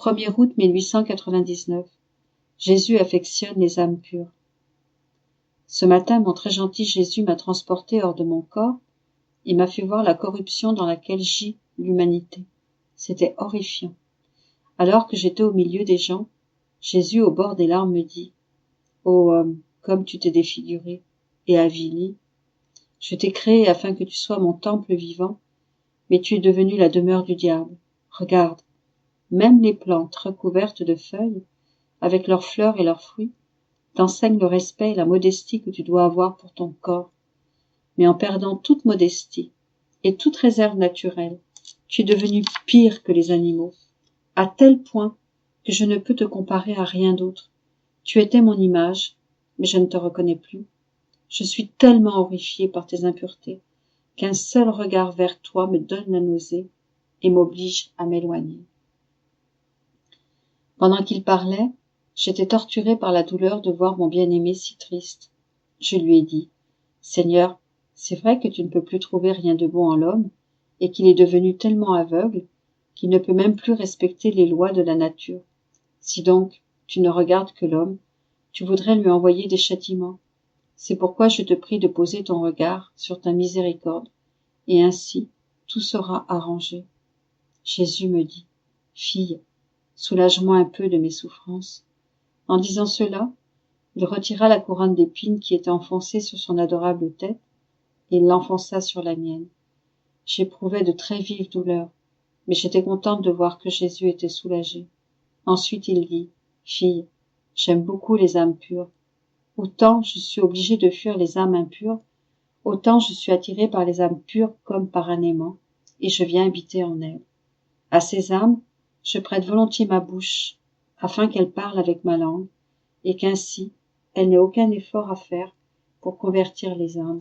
1er août 1899. Jésus affectionne les âmes pures. Ce matin, mon très gentil Jésus m'a transporté hors de mon corps et m'a fait voir la corruption dans laquelle gît l'humanité. C'était horrifiant. Alors que j'étais au milieu des gens, Jésus, au bord des larmes, me dit « Ô homme, comme tu t'es défiguré et avili, je t'ai créé afin que tu sois mon temple vivant, mais tu es devenu la demeure du diable. Regarde, même les plantes recouvertes de feuilles, avec leurs fleurs et leurs fruits, t'enseignent le respect et la modestie que tu dois avoir pour ton corps. Mais en perdant toute modestie et toute réserve naturelle, tu es devenu pire que les animaux, à tel point que je ne peux te comparer à rien d'autre. Tu étais mon image, mais je ne te reconnais plus. Je suis tellement horrifié par tes impuretés qu'un seul regard vers toi me donne la nausée et m'oblige à m'éloigner. » Pendant qu'il parlait, j'étais torturé par la douleur de voir mon bien-aimé si triste. Je lui ai dit « Seigneur, c'est vrai que tu ne peux plus trouver rien de bon en l'homme et qu'il est devenu tellement aveugle qu'il ne peut même plus respecter les lois de la nature. Si donc tu ne regardes que l'homme, tu voudrais lui envoyer des châtiments. C'est pourquoi je te prie de poser ton regard sur ta miséricorde, et ainsi tout sera arrangé. » Jésus me dit « Fille, soulage-moi un peu de mes souffrances. » En disant cela, il retira la couronne d'épines qui était enfoncée sur son adorable tête et l'enfonça sur la mienne. J'éprouvais de très vives douleurs, mais j'étais contente de voir que Jésus était soulagé. Ensuite il dit « Fille, j'aime beaucoup les âmes pures. Autant je suis obligé de fuir les âmes impures, autant je suis attiré par les âmes pures comme par un aimant, et je viens habiter en elles. À ces âmes, je prête volontiers ma bouche, afin qu'elles parlent avec ma langue, et qu'ainsi, elles n'aient aucun effort à faire pour convertir les âmes.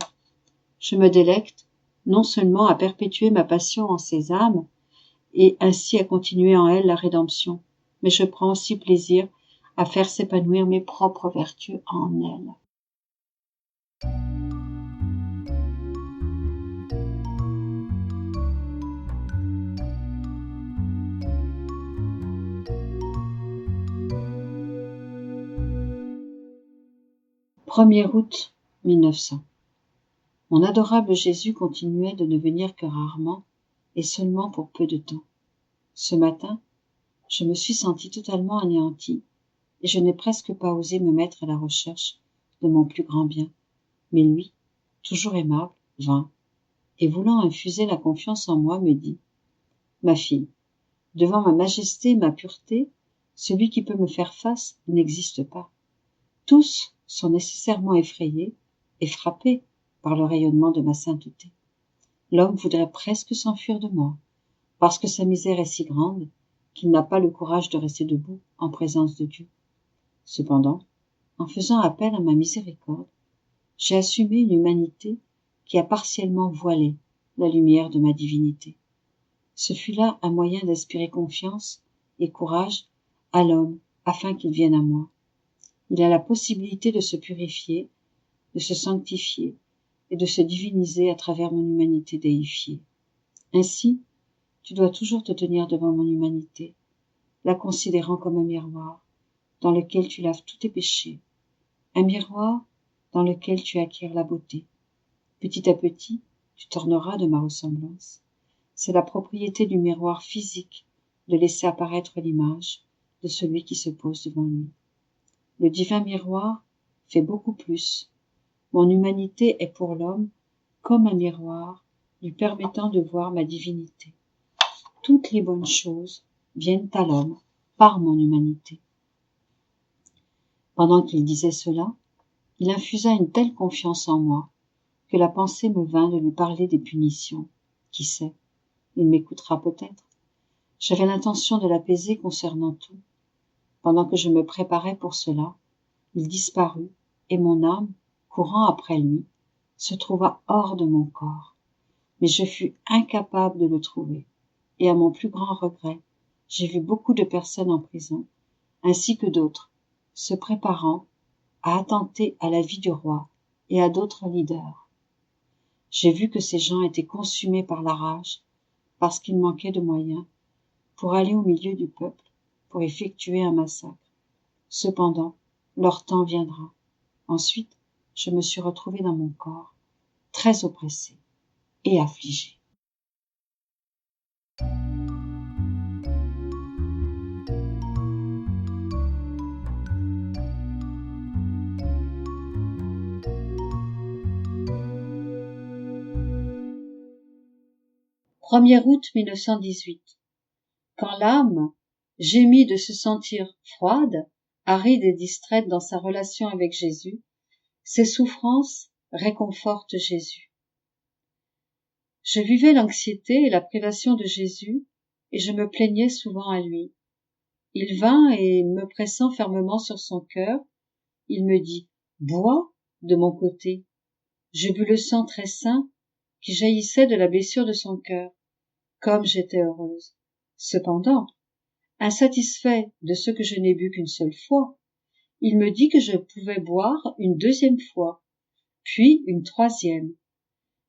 Je me délecte non seulement à perpétuer ma passion en ces âmes, et ainsi à continuer en elles la rédemption, mais je prends aussi plaisir à faire s'épanouir mes propres vertus en elles. Premier août 1900. Mon adorable Jésus continuait de ne venir que rarement et seulement pour peu de temps. Ce matin, je me suis sentie totalement anéantie et je n'ai presque pas osé me mettre à la recherche de mon plus grand bien. Mais lui, toujours aimable, vint et voulant infuser la confiance en moi, me dit « Ma fille, devant ma majesté et ma pureté, celui qui peut me faire face n'existe pas. Tous sont nécessairement effrayés et frappés par le rayonnement de ma sainteté. L'homme voudrait presque s'enfuir de moi, parce que sa misère est si grande qu'il n'a pas le courage de rester debout en présence de Dieu. Cependant, en faisant appel à ma miséricorde, j'ai assumé une humanité qui a partiellement voilé la lumière de ma divinité. Ce fut là un moyen d'inspirer confiance et courage à l'homme afin qu'il vienne à moi. Il a la possibilité de se purifier, de se sanctifier et de se diviniser à travers mon humanité déifiée. Ainsi, tu dois toujours te tenir devant mon humanité, la considérant comme un miroir dans lequel tu laves tous tes péchés, un miroir dans lequel tu acquiers la beauté. Petit à petit, tu t'orneras de ma ressemblance. C'est la propriété du miroir physique de laisser apparaître l'image de celui qui se pose devant lui. Le divin miroir fait beaucoup plus. Mon humanité est pour l'homme comme un miroir lui permettant de voir ma divinité. Toutes les bonnes choses viennent à l'homme par mon humanité. » Pendant qu'il disait cela, il infusa une telle confiance en moi que la pensée me vint de lui parler des punitions. Qui sait, il m'écoutera peut-être. J'avais l'intention de l'apaiser concernant tout. Pendant que je me préparais pour cela, il disparut et mon âme, courant après lui, se trouva hors de mon corps. Mais je fus incapable de le trouver, et à mon plus grand regret, j'ai vu beaucoup de personnes en prison, ainsi que d'autres, se préparant à attenter à la vie du roi et à d'autres leaders. J'ai vu que ces gens étaient consumés par la rage, parce qu'ils manquaient de moyens, pour aller au milieu du peuple pour effectuer un massacre. Cependant, leur temps viendra. Ensuite, je me suis retrouvée dans mon corps, très oppressée et affligée. « 1er août 1918. Quand l'âme gémit de se sentir froide, aride et distraite dans sa relation avec Jésus, ses souffrances réconfortent Jésus. Je vivais l'anxiété et la privation de Jésus, et je me plaignais souvent à lui. Il vint et, me pressant fermement sur son cœur, il me dit « Bois » de mon côté. Je bus le sang très saint qui jaillissait de la blessure de son cœur. Comme j'étais heureuse. Cependant, insatisfait de ce que je n'ai bu qu'une seule fois, il me dit que je pouvais boire une deuxième fois, puis une troisième.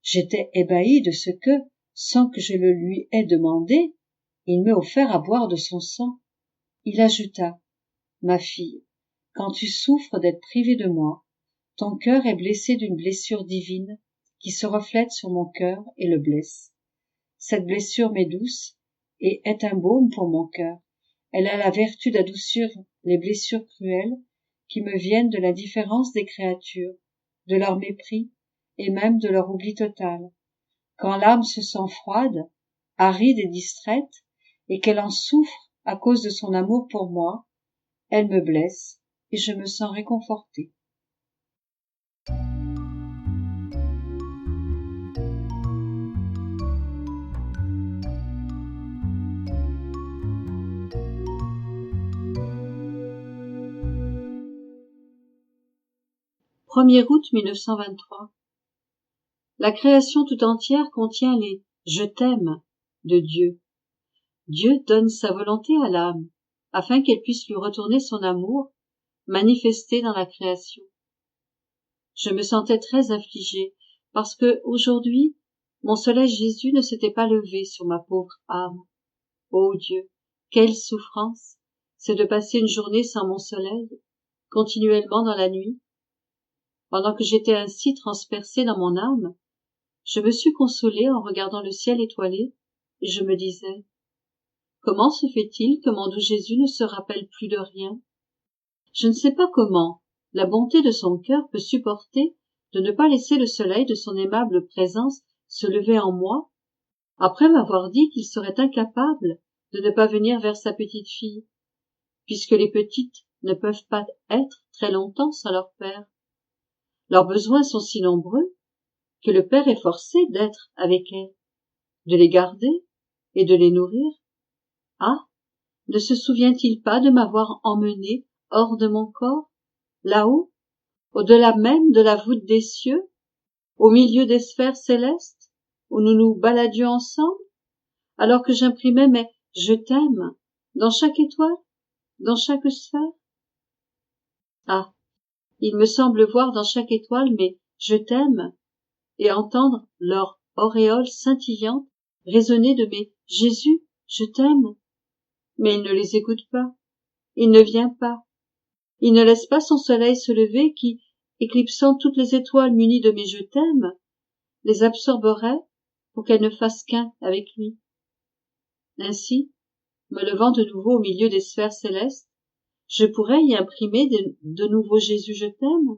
J'étais ébahie de ce que, sans que je le lui aie demandé, il m'ait offert à boire de son sang. Il ajouta, « Ma fille, quand tu souffres d'être privée de moi, ton cœur est blessé d'une blessure divine qui se reflète sur mon cœur et le blesse. Cette blessure m'est douce et est un baume pour mon cœur. Elle a la vertu d'adoucir les blessures cruelles qui me viennent de l'indifférence des créatures, de leur mépris et même de leur oubli total. Quand l'âme se sent froide, aride et distraite, et qu'elle en souffre à cause de son amour pour moi, elle me blesse et je me sens réconfortée. » 1er août 1923. La création tout entière contient les « je t'aime » de Dieu. Dieu donne sa volonté à l'âme, afin qu'elle puisse lui retourner son amour, manifesté dans la création. Je me sentais très affligée, parce que, aujourd'hui, mon soleil Jésus ne s'était pas levé sur ma pauvre âme. Ô Dieu, quelle souffrance, c'est de passer une journée sans mon soleil, continuellement dans la nuit. Pendant que j'étais ainsi transpercée dans mon âme, je me suis consolée en regardant le ciel étoilé, et je me disais, comment se fait-il que mon doux Jésus ne se rappelle plus de rien? Je ne sais pas comment la bonté de son cœur peut supporter de ne pas laisser le soleil de son aimable présence se lever en moi, après m'avoir dit qu'il serait incapable de ne pas venir vers sa petite fille, puisque les petites ne peuvent pas être très longtemps sans leur père. Leurs besoins sont si nombreux que le père est forcé d'être avec elles, de les garder et de les nourrir. Ah, ne se souvient-il pas de m'avoir emmenée hors de mon corps, là-haut, au-delà même de la voûte des cieux, au milieu des sphères célestes, où nous nous baladions ensemble, alors que j'imprimais mes « je t'aime » dans chaque étoile, dans chaque sphère? Ah, il me semble voir dans chaque étoile mes « je t'aime » et entendre leur auréole scintillante résonner de mes « Jésus, je t'aime ». Mais il ne les écoute pas, il ne vient pas, il ne laisse pas son soleil se lever qui, éclipsant toutes les étoiles munies de mes « je t'aime », les absorberait pour qu'elles ne fassent qu'un avec lui. Ainsi, me levant de nouveau au milieu des sphères célestes, je pourrais y imprimer de nouveau Jésus, je t'aime.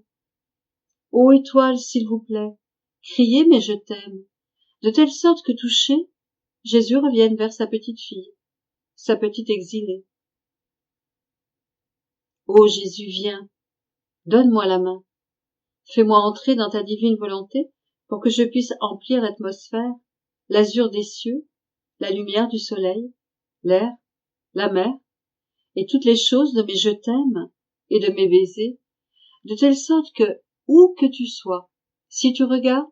Ô étoile, s'il vous plaît, criez mais je t'aime, de telle sorte que touché, Jésus revienne vers sa petite fille, sa petite exilée. Ô Jésus, viens, donne-moi la main, fais-moi entrer dans ta divine volonté pour que je puisse emplir l'atmosphère, l'azur des cieux, la lumière du soleil, l'air, la mer, et toutes les choses de mes je t'aime et de mes baisers, de telle sorte que, où que tu sois, si tu regardes,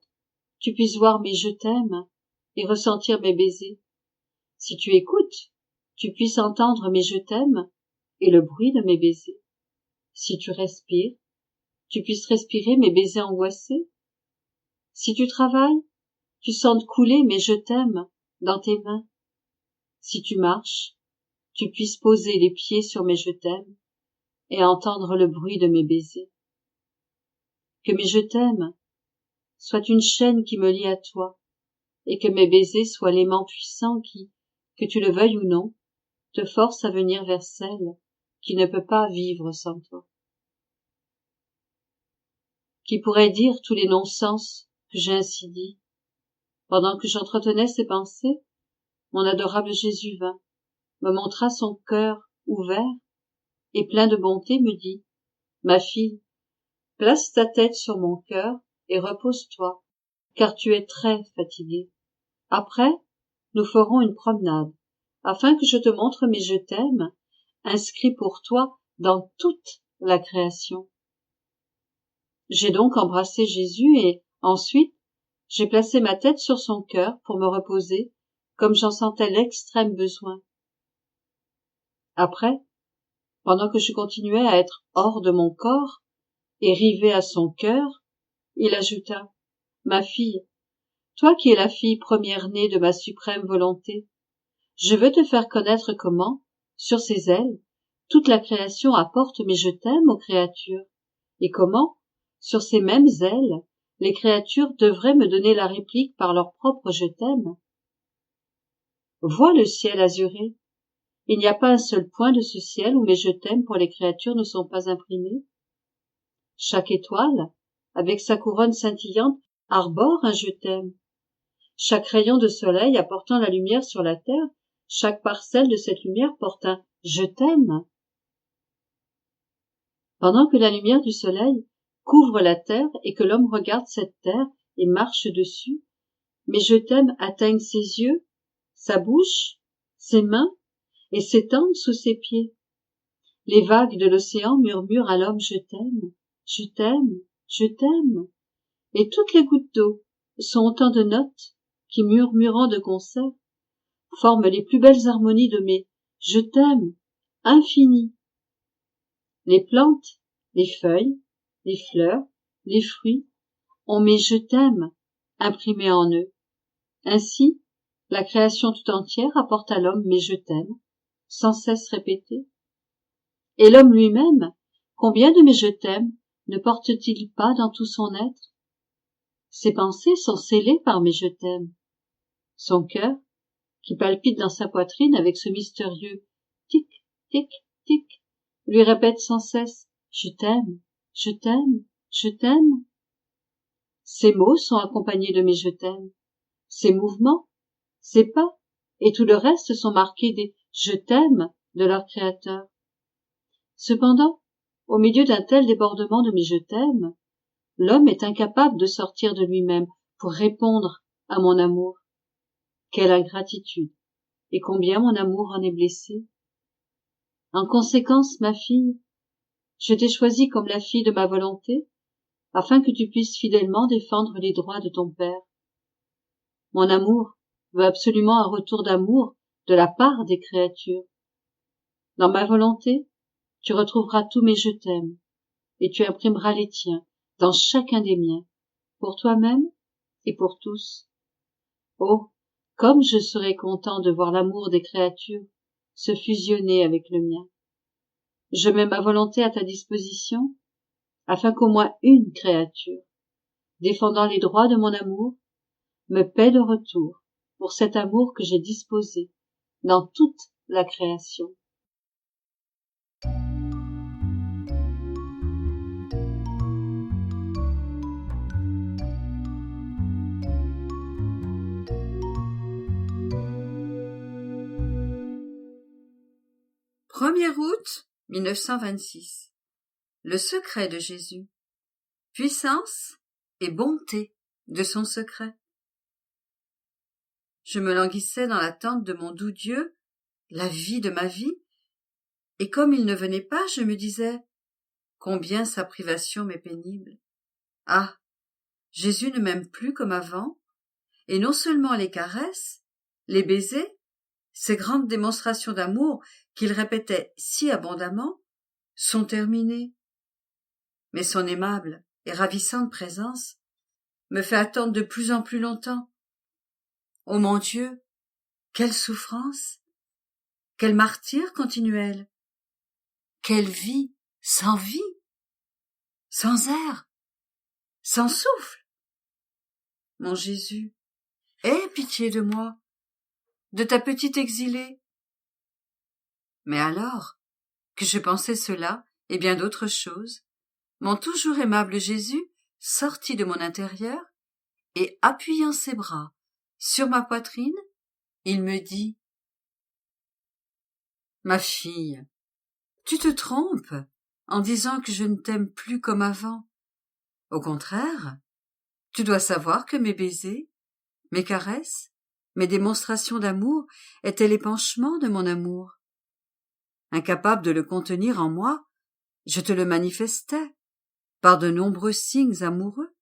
tu puisses voir mes je t'aime et ressentir mes baisers. Si tu écoutes, tu puisses entendre mes je t'aime et le bruit de mes baisers. Si tu respires, tu puisses respirer mes baisers angoissés. Si tu travailles, tu sentes couler mes je t'aime dans tes mains. Si tu marches, tu puisses poser les pieds sur mes je t'aime et entendre le bruit de mes baisers. Que mes je t'aime soient une chaîne qui me lie à toi, et que mes baisers soient l'aimant puissant qui, que tu le veuilles ou non, te force à venir vers celle qui ne peut pas vivre sans toi. Qui pourrait dire tous les non-sens que j'ai ainsi dit? Pendant que j'entretenais ces pensées, mon adorable Jésus vint, me montra son cœur ouvert et plein de bonté me dit: ma fille, place ta tête sur mon cœur et repose-toi, car tu es très fatiguée. Après, nous ferons une promenade, afin que je te montre mes je t'aime, inscrits pour toi dans toute la création. J'ai donc embrassé Jésus et, ensuite, j'ai placé ma tête sur son cœur pour me reposer, comme j'en sentais l'extrême besoin. Après, pendant que je continuais à être hors de mon corps et rivé à son cœur, il ajouta: ma fille, toi qui es la fille première-née de ma suprême volonté, je veux te faire connaître comment, sur ses ailes, toute la création apporte mes je t'aime aux créatures, et comment, sur ces mêmes ailes, les créatures devraient me donner la réplique par leur propre je t'aime. Vois le ciel azuré. Il n'y a pas un seul point de ce ciel où mes je t'aime pour les créatures ne sont pas imprimés. Chaque étoile, avec sa couronne scintillante, arbore un je t'aime. Chaque rayon de soleil apportant la lumière sur la terre, chaque parcelle de cette lumière porte un je t'aime. Pendant que la lumière du soleil couvre la terre et que l'homme regarde cette terre et marche dessus, mes je t'aime atteignent ses yeux, sa bouche, ses mains et s'étendent sous ses pieds. Les vagues de l'océan murmurent à l'homme je t'aime, je t'aime, je t'aime, et toutes les gouttes d'eau sont autant de notes qui, murmurant de concert, forment les plus belles harmonies de mes je t'aime infinies. Les plantes, les feuilles, les fleurs, les fruits ont mes je t'aime imprimés en eux. Ainsi, la création tout entière apporte à l'homme mes je t'aime, sans cesse répétés. Et l'homme lui-même, combien de mes je t'aime ne porte-t-il pas dans tout son être? Ses pensées sont scellées par mes je t'aime. Son cœur, qui palpite dans sa poitrine avec ce mystérieux tic, tic, tic, lui répète sans cesse je t'aime, je t'aime, je t'aime. Ces mots sont accompagnés de mes je t'aime. Ces mouvements, ces pas et tout le reste sont marqués des je t'aime de leur créateur. Cependant, au milieu d'un tel débordement de mes je t'aime, l'homme est incapable de sortir de lui-même pour répondre à mon amour. Quelle ingratitude, et combien mon amour en est blessé. En conséquence, ma fille, je t'ai choisie comme la fille de ma volonté, afin que tu puisses fidèlement défendre les droits de ton père. Mon amour veut absolument un retour d'amour de la part des créatures. Dans ma volonté, tu retrouveras tous mes je t'aime, et tu imprimeras les tiens dans chacun des miens, pour toi-même et pour tous. Oh, comme je serais content de voir l'amour des créatures se fusionner avec le mien. Je mets ma volonté à ta disposition, afin qu'au moins une créature, défendant les droits de mon amour, me paie de retour pour cet amour que j'ai disposé dans toute la création. Août 1926. Le secret de Jésus. Puissance et bonté de son secret. Je me languissais dans l'attente de mon doux Dieu, la vie de ma vie, et comme il ne venait pas, je me disais combien sa privation m'est pénible. Ah, Jésus ne m'aime plus comme avant, et non seulement les caresses, les baisers, ces grandes démonstrations d'amour qu'il répétait si abondamment, sont terminées. Mais son aimable et ravissante présence me fait attendre de plus en plus longtemps. Oh mon Dieu, quelle souffrance, Quel martyre continuel! Quelle vie sans vie, sans air, sans souffle! Mon Jésus, aie pitié de moi, de ta petite exilée. Mais alors que je pensais cela et bien d'autres choses, mon toujours aimable Jésus sortit de mon intérieur et, appuyant ses bras sur ma poitrine, il me dit: « Ma fille, tu te trompes en disant que je ne t'aime plus comme avant. Au contraire, tu dois savoir que mes baisers, mes caresses, mes démonstrations d'amour étaient l'épanchement de mon amour. Incapable de le contenir en moi, je te le manifestais par de nombreux signes amoureux,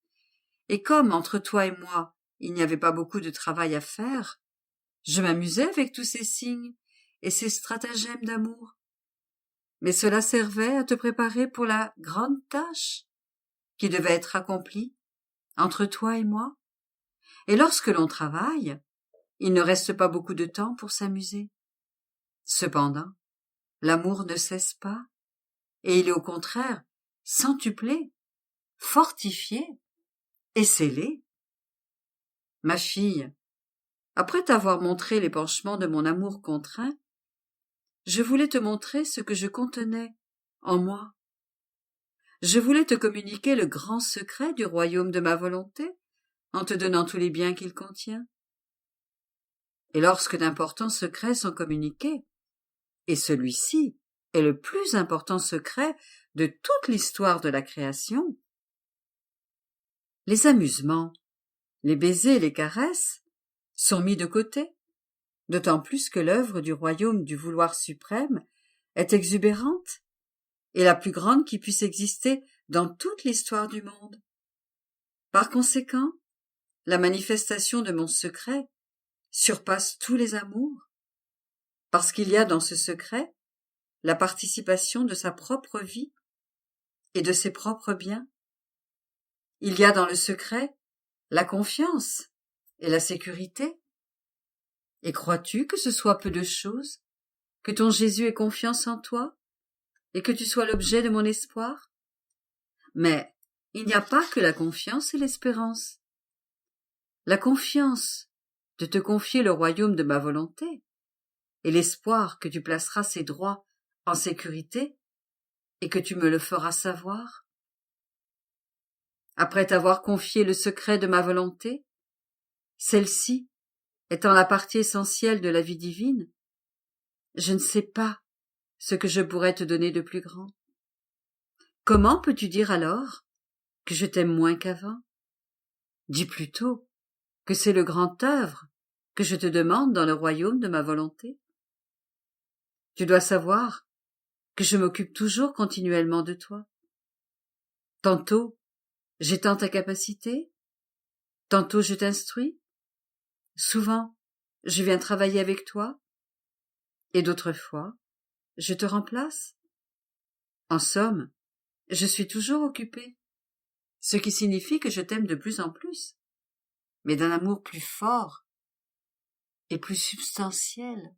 et comme entre toi et moi il n'y avait pas beaucoup de travail à faire, je m'amusais avec tous ces signes et ces stratagèmes d'amour. Mais cela servait à te préparer pour la grande tâche qui devait être accomplie entre toi et moi. Et lorsque l'on travaille, il ne reste pas beaucoup de temps pour s'amuser. Cependant, l'amour ne cesse pas, et il est au contraire centuplé, fortifié et scellé. Ma fille, après t'avoir montré l'épanchement de mon amour contraint, je voulais te montrer ce que je contenais en moi. Je voulais te communiquer le grand secret du royaume de ma volonté, en te donnant tous les biens qu'il contient. Et lorsque d'importants secrets sont communiqués, et celui-ci est le plus important secret de toute l'histoire de la création, les amusements, les baisers et les caresses sont mis de côté, d'autant plus que l'œuvre du royaume du vouloir suprême est exubérante et la plus grande qui puisse exister dans toute l'histoire du monde. Par conséquent, la manifestation de mon secret surpasse tous les amours, parce qu'il y a dans ce secret la participation de sa propre vie et de ses propres biens. Il y a dans le secret la confiance et la sécurité. Et crois-tu que ce soit peu de choses, que ton Jésus ait confiance en toi, et que tu sois l'objet de mon espoir? Mais il n'y a pas que la confiance et l'espérance. La confiance de te confier le royaume de ma volonté, et l'espoir que tu placeras ses droits en sécurité, et que tu me le feras savoir. Après t'avoir confié le secret de ma volonté, celle-ci étant la partie essentielle de la vie divine, je ne sais pas ce que je pourrais te donner de plus grand. Comment peux-tu dire alors que je t'aime moins qu'avant? Dis plutôt que c'est le grand œuvre que je te demande dans le royaume de ma volonté. Tu dois savoir que je m'occupe toujours continuellement de toi. Tantôt, j'étends ta capacité, tantôt je t'instruis, souvent, je viens travailler avec toi, et d'autres fois, je te remplace. En somme, je suis toujours occupée, ce qui signifie que je t'aime de plus en plus, mais d'un amour plus fort et plus substantiel.